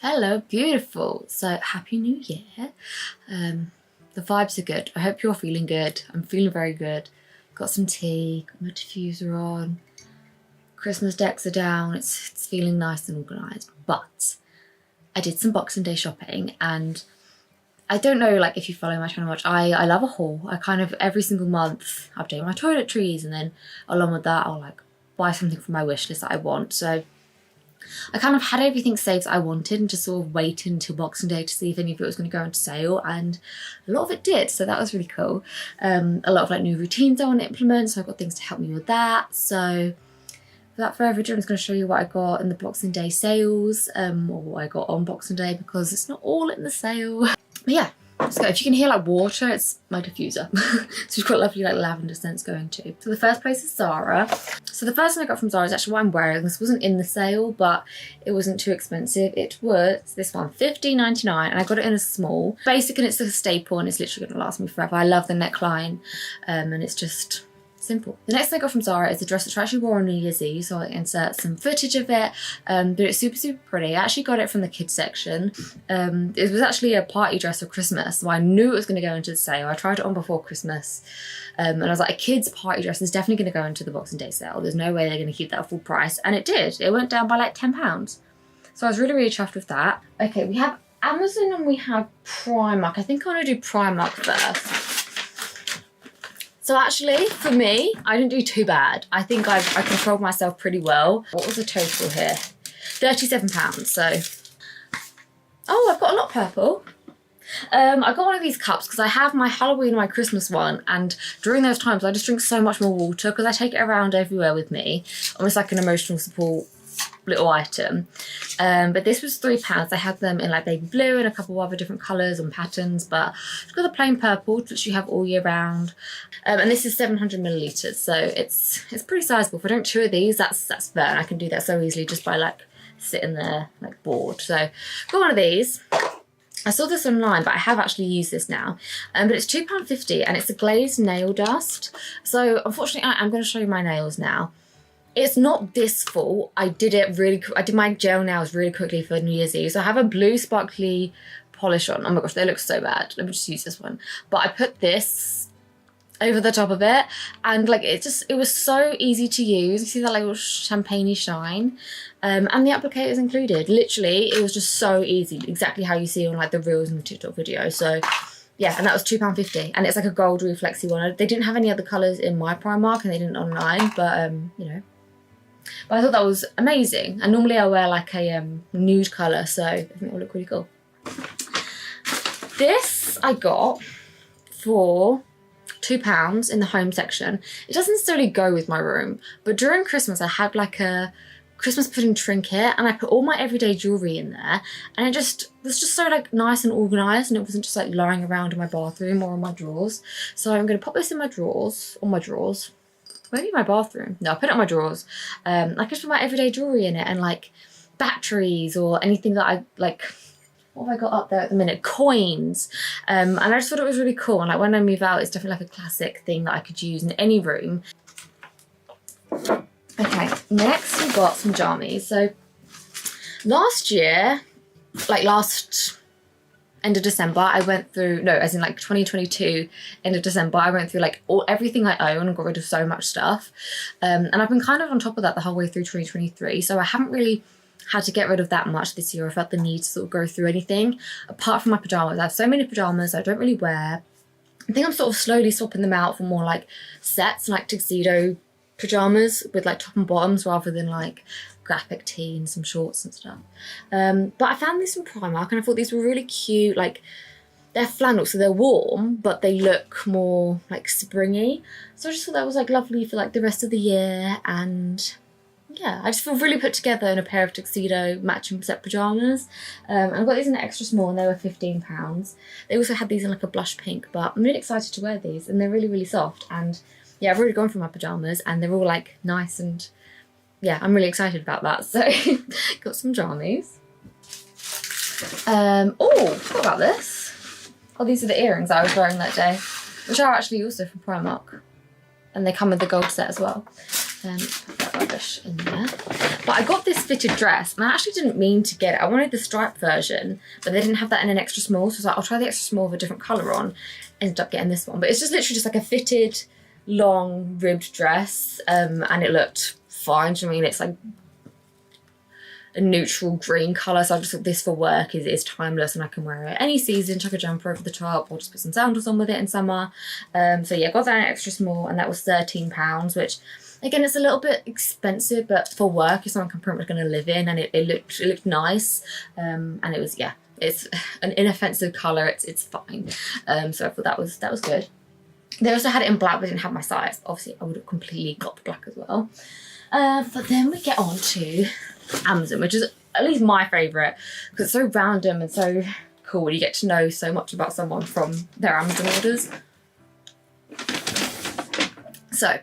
Hello, beautiful. So happy new year. The vibes are good. I hope you're feeling good. I'm feeling very good. Got some tea, got my diffuser on. Christmas decks are down. It's feeling nice and organised. But I did some Boxing Day shopping, and I don't know like if you follow my channel much. I love a haul. I kind of every single month update my toiletries, and then along with that I'll like buy something from my wish list that I want. So I kind of had everything saved that I wanted and just sort of waited until Boxing Day to see if any of it was going to go into sale, and a lot of it did, so that was really cool. A lot of like new routines I want to implement, so I've got things to help me with that. So without further ado, I'm just going to show you what I got in the Boxing Day sales, or what I got on Boxing Day, because it's not all in the sale. But yeah, let's go. If you can hear like water, it's my diffuser. So we've got lovely like lavender scents going too. So the first place is ZARA. So the first thing I got from ZARA is actually what I'm wearing. This wasn't in the sale, but it wasn't too expensive. It was this one, $15.99, and I got it in a small. Basic, and it's a staple, and it's literally going to last me forever. I love the neckline, and it's just simple. The next thing I got from ZARA is a dress that I actually wore on New Year's Eve, so I'll insert some footage of it, but it's super, super pretty. I actually got it from the kids section. It was actually a party dress for Christmas, so I knew it was going to go into the sale. I tried it on before Christmas, and I was like, a kid's party dress is definitely going to go into the Boxing Day sale. There's no way they're going to keep that at full price, and it did. It went down by like £10. So I was really, really chuffed with that. Okay, we have Amazon and we have Primark. I think I want to do Primark first. So actually, for me, I didn't do too bad. I think I controlled myself pretty well. What was the total here? £37, so. Oh, I've got a lot purple. I got one of these cups because I have my Halloween and my Christmas one, and during those times I just drink so much more water because I take it around everywhere with me. Almost like an emotional support little item. But this was £3. I had them in like baby blue and a couple of other different colours and patterns, but I've got the plain purple, which you have all year round. And this is 700 millilitres, so it's pretty sizable. If I don't two of these, that's fair, and I can do that so easily just by like sitting there like bored. So got one of these. I saw this online, but I have actually used this now. But it's £2.50, and it's a glazed nail dust. So unfortunately, I'm going to show you my nails now. It's not this full. I did my gel nails really quickly for New Year's Eve. So I have a blue sparkly polish on. Oh my gosh, they look so bad. Let me just use this one. But I put this over the top of it, and like it was so easy to use. You see that like little champagne-y shine, and the applicator is included. Literally, it was just so easy, exactly how you see on like the reels and the TikTok video. So yeah, and that was £2.50, and it's like a gold reflexy one. They didn't have any other colours in my Primark, and they didn't online, but you know. But I thought that was amazing, and normally I wear like a nude colour, so I think it will look really cool. This I got for £2 in the home section. It doesn't necessarily go with my room, but during Christmas I had like a Christmas pudding trinket, and I put all my everyday jewellery in there, and it was just so like nice and organised, and it wasn't just like lying around in my bathroom or in my drawers. So I'm going to pop this in my drawers, maybe my bathroom. No, I put it in my drawers. I just put my everyday jewellery in it, and like batteries or anything that I like. What have I got up there at the minute? Coins. And I just thought it was really cool. And like when I move out, it's definitely like a classic thing that I could use in any room. Okay, next we've got some jammies. So last year, like end of December, I went through, no, as in like 2022, end of December, I went through like everything I own and got rid of so much stuff. And I've been kind of on top of that the whole way through 2023. So I haven't really had to get rid of that much this year. I felt the need to sort of go through anything apart from my pajamas. I have so many pajamas I don't really wear. I think I'm sort of slowly swapping them out for more like sets, like tuxedo pajamas with like top and bottoms rather than like graphic tee and some shorts and stuff. But I found these from Primark, and I thought these were really cute. Like they're flannel, so they're warm, but they look more like springy. So I just thought that was like lovely for like the rest of the year. And yeah, I just feel really put together in a pair of tuxedo matching set pajamas. I got these in an extra small, and they were £15. They also had these in like a blush pink, but I'm really excited to wear these, and they're really, really soft. And yeah, I've already gone for my pajamas, and they're all like nice, and yeah, I'm really excited about that. So got some jammies. Oh, forgot about this. Oh, these are the earrings I was wearing that day, which are actually also from Primark, and they come with the gold set as well. Then put that rubbish in there. But I got this fitted dress, and I actually didn't mean to get it. I wanted the striped version, but they didn't have that in an extra small, so I was like, I'll try the extra small with a different colour on. Ended up getting this one, but it's just literally just like a fitted, long, ribbed dress, and it looked fine. Do you know what I mean? It's like a neutral green colour, so I just thought this for work is timeless, and I can wear it any season, chuck a jumper over the top, or just put some sandals on with it in summer. So yeah, got that in extra small, and that was £13, which again, it's a little bit expensive, but for work, it's something I'm pretty much going to live in, and it looked nice, and it was, yeah, it's an inoffensive colour, it's fine. So I thought that was good. They also had it in black, but didn't have my size. Obviously, I would have completely got the black as well. But then we get on to Amazon, which is at least my favourite, because it's so random and so cool. You get to know so much about someone from their Amazon orders. So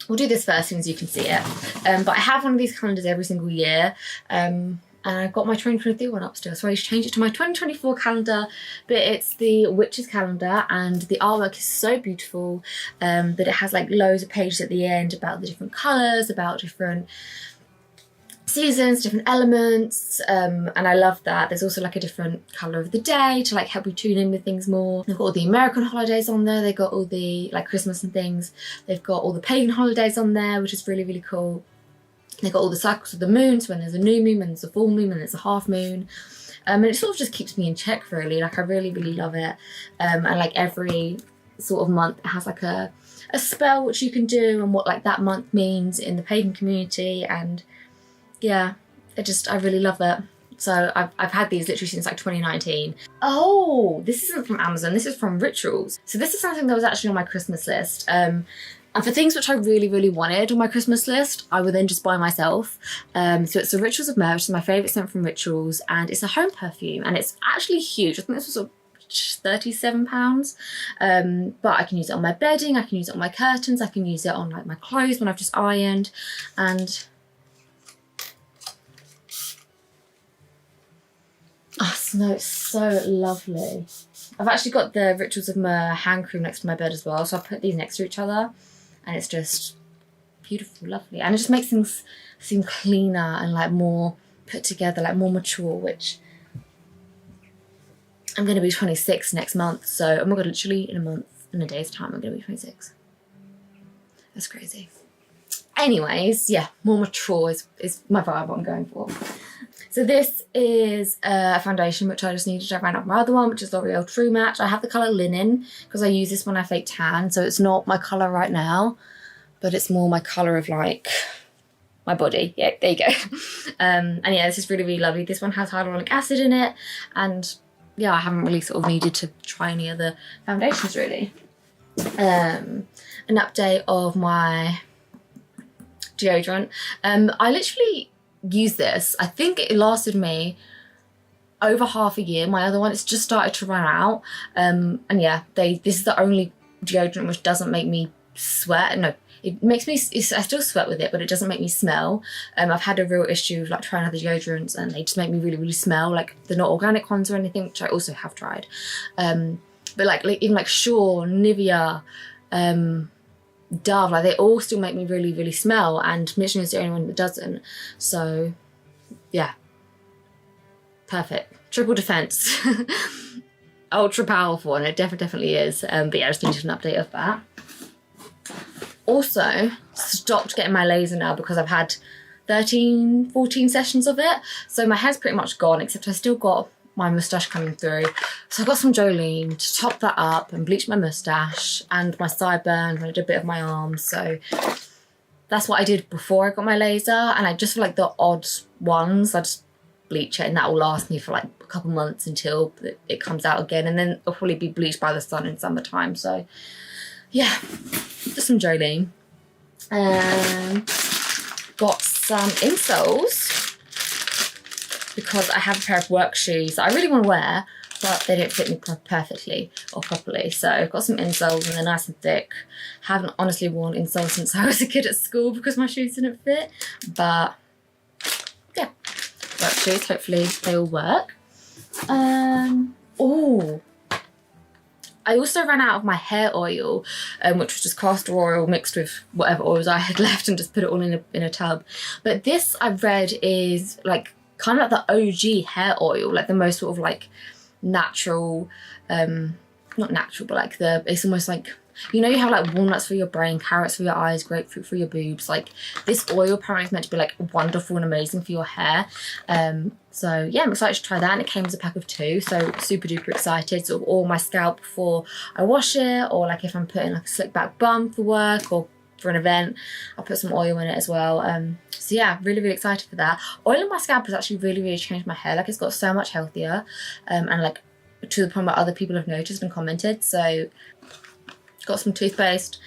we'll do this first, as you can see it. But I have one of these calendars every single year. And I've got my 2023 one up still, so I changed it to my 2024 calendar, but it's the Witches calendar, and the artwork is so beautiful that it has like loads of pages at the end about the different colours, about different seasons, different elements, and I love that. There's also like a different colour of the day to like help you tune in with things more. They've got all the American holidays on there, they've got all the like Christmas and things, they've got all the pagan holidays on there, which is really, really cool. They've got all the cycles of the moon, so when there's a new moon, when there's a full moon, when there's a half moon. And it sort of just keeps me in check, really. Like, I really, really love it. And like every sort of month it has like a spell which you can do, and what like that month means in the pagan community. And yeah, I really love it. So I've had these literally since like 2019. Oh, this isn't from Amazon, this is from Rituals. So this is something that was actually on my Christmas list. And for things which I really, really wanted on my Christmas list, I would then just buy myself. So it's the Rituals of Myrrh, which is my favourite scent from Rituals, and it's a home perfume, and it's actually huge. I think this was sort of £37. But I can use it on my bedding, I can use it on my curtains, I can use it on like my clothes when I've just ironed, and oh, it smells so lovely. I've actually got the Rituals of Myrrh hand cream next to my bed as well, so I put these next to each other, and it's just beautiful, lovely, and it just makes things seem cleaner and like more put together, like more mature, which I'm going to be 26 next month, so oh my god, literally in a day's time I'm going to be 26. That's crazy. Anyways, yeah, more mature is my vibe I'm going for. So this is a foundation which I just needed. I ran out my other one, which is L'Oreal True Match. I have the colour Linen because I use this when I fake tan, so it's not my colour right now, but it's more my colour of like my body. Yeah, there you go. And yeah, this is really, really lovely. This one has hyaluronic acid in it, and yeah, I haven't really sort of needed to try any other foundations really. An update of my deodorant. I literally use this. I think it lasted me over half a year. My other one, it's just started to run out. And yeah, this is the only deodorant which doesn't make me sweat. No, it makes me, I still sweat with it, but it doesn't make me smell. I've had a real issue of like trying other deodorants, and they just make me really, really smell. Like they're not organic ones or anything, which I also have tried. But like even like Shaw, Nivea, Dove, like they all still make me really, really smell, and Michelin is the only one that doesn't. So yeah, perfect. Triple defense. Ultra powerful, and it definitely is. But yeah, I just needed an update of that. Also stopped getting my laser now because I've had 13, 14 sessions of it, so my hair's pretty much gone, except I still got my moustache coming through. So I got some Jolene to top that up and bleach my moustache and my sideburns, and I did a bit of my arms. So that's what I did before I got my laser, and I just feel like the odd ones I just bleach it, and that will last me for like a couple months until it comes out again, and then it'll probably be bleached by the sun in summertime. So yeah, just some Jolene. Got some insoles because I have a pair of work shoes that I really want to wear, but they don't fit me perfectly or properly. So I've got some insoles, and they're nice and thick. Haven't honestly worn insoles since I was a kid at school because my shoes didn't fit. But yeah, work shoes, hopefully they will work. Oh, I also ran out of my hair oil, which was just castor oil mixed with whatever oils I had left, and just put it all in a tub. But this, I've read, is like kind of like the OG hair oil, like the most sort of like natural, not natural, but like it's almost like, you know, you have like walnuts for your brain, carrots for your eyes, grapefruit for your boobs. Like this oil apparently is meant to be like wonderful and amazing for your hair. So yeah, I'm excited to try that, and it came as a pack of 2, so super duper excited. Sort of oil my scalp before I wash it, or like if I'm putting like a slick back bun for work or for an event, I'll put some oil in it as well. So yeah, really, really excited for that. Oil in my scalp has actually really, really changed my hair. Like it's got so much healthier, and like to the point where other people have noticed and commented. So got some toothpaste.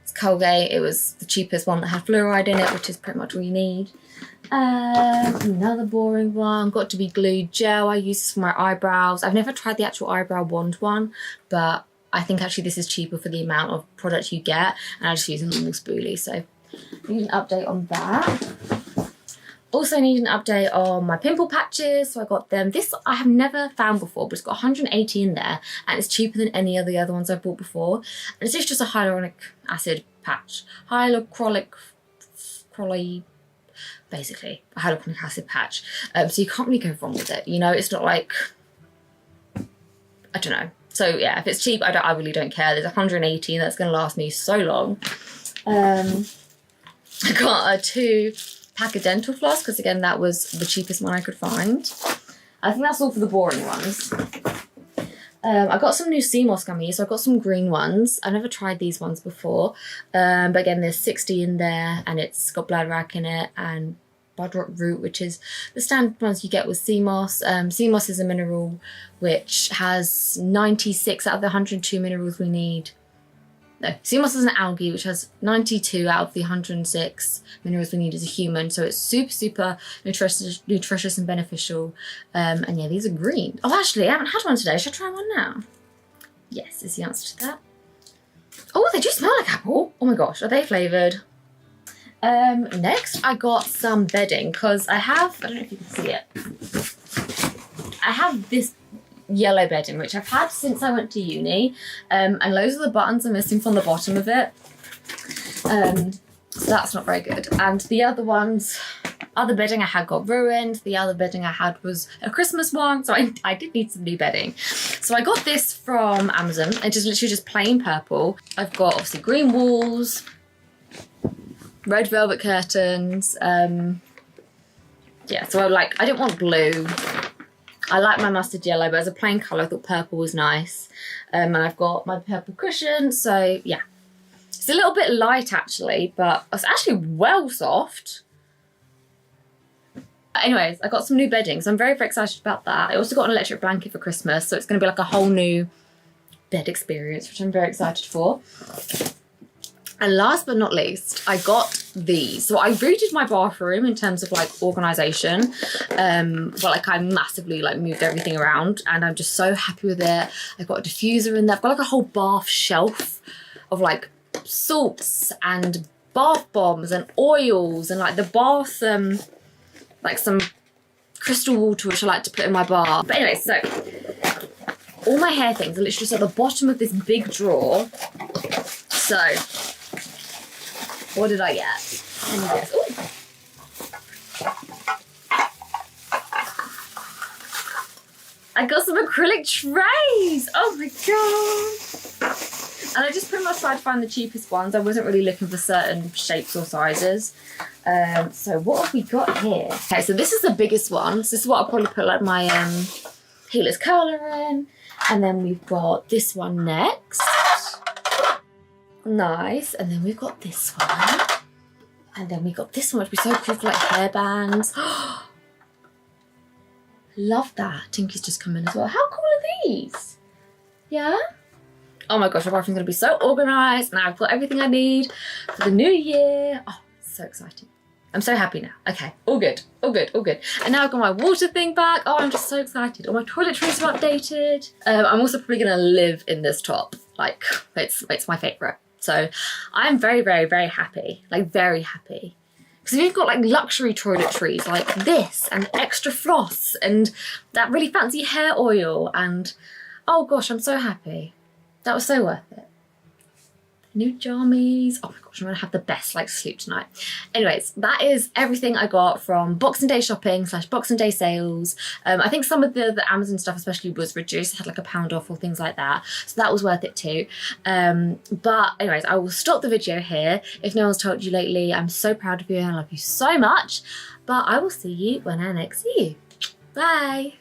It's Colgate. It was the cheapest one that had fluoride in it, which is pretty much all you need. Another boring one, got to be glued gel. I use this for my eyebrows. I've never tried the actual eyebrow wand one, but I think actually this is cheaper for the amount of product you get, and I just use a normal spoolie. So I need an update on that. Also need an update on my pimple patches, so I got them. This I have never found before, but it's got 180 in there, and it's cheaper than any of the other ones I've bought before. And it's just a hyaluronic acid patch. Basically a hyaluronic acid patch. So you can't really go wrong with it. You know, it's not like, I don't know. So yeah, if it's cheap, I really don't care. There's 180, and that's going to last me so long. I got a 2-pack of dental floss, because again, that was the cheapest one I could find. I think that's all for the boring ones. I got some new sea moss gummies, so I got some green ones. I've never tried these ones before, but again, there's 60 in there, and it's got bladderwrack in it and budrock root, which is the standard ones you get with sea moss. Sea moss is a mineral which has 96 out of the 102 minerals we need. No, sea moss is an algae which has 92 out of the 106 minerals we need as a human, so it's super, super nutritious and beneficial. And yeah, these are green. Oh, actually, I haven't had one today. Should I try one now? Yes, is the answer to that. Oh, they do smell like apple. Oh my gosh, are they flavoured? Next, I got some bedding, because I don't know if you can see it. I have this yellow bedding, which I've had since I went to uni, and loads of the buttons are missing from the bottom of it, so that's not very good. And the other bedding I had got ruined. The other bedding I had was a Christmas one, so I did need some new bedding. So I got this from Amazon. It is literally just plain purple. I've got obviously green walls, red velvet curtains. Yeah, so I didn't want blue. I like my mustard yellow, but as a plain colour, I thought purple was nice. And I've got my purple cushion, so yeah. It's a little bit light actually, but it's actually well soft. Anyways, I got some new bedding, so I'm very, very excited about that. I also got an electric blanket for Christmas, so it's going to be like a whole new bed experience, which I'm very excited for. And last but not least, I got these. So I redid my bathroom in terms of like organisation, but like I massively like moved everything around, and I'm just so happy with it. I've got a diffuser in there. I've got like a whole bath shelf of like salts and bath bombs and oils, and like the bath, like some crystal water which I like to put in my bath. But anyway, so all my hair things are literally just at the bottom of this big drawer. So what did I get? Can you guess? Ooh. I got some acrylic trays. Oh my god. And I just pretty much tried to find the cheapest ones. I wasn't really looking for certain shapes or sizes. So what have we got here? Okay, so this is the biggest one. So this is what I'll probably put like my healer's curler in. And then we've got this one next. Nice. And then we've got this one. And then we got this one, which would be so cool for like hair bands. Love that. Tinky's just come in as well. How cool are these? Yeah? Oh my gosh, my bathroom's gonna be so organised. Now I've got everything I need for the new year. Oh, so exciting. I'm so happy now. Okay, all good, all good, all good. And now I've got my water thing back. Oh, I'm just so excited. All my toiletries are updated. I'm also probably gonna live in this top. Like, it's my favourite. So I'm very, very, very happy. Like, very happy. Because we've got like luxury toiletries like this, and extra floss, and that really fancy hair oil, and oh gosh, I'm so happy. That was so worth it. New jammies. Oh my gosh, I'm gonna have the best like sleep tonight. Anyways, that is everything I got from Boxing Day shopping / Boxing Day sales. I think some of the Amazon stuff especially was reduced. It had like £1 off or things like that. So that was worth it too. But anyways, I will stop the video here. If no one's told you lately, I'm so proud of you and I love you so much. But I will see you when I next see you. Bye.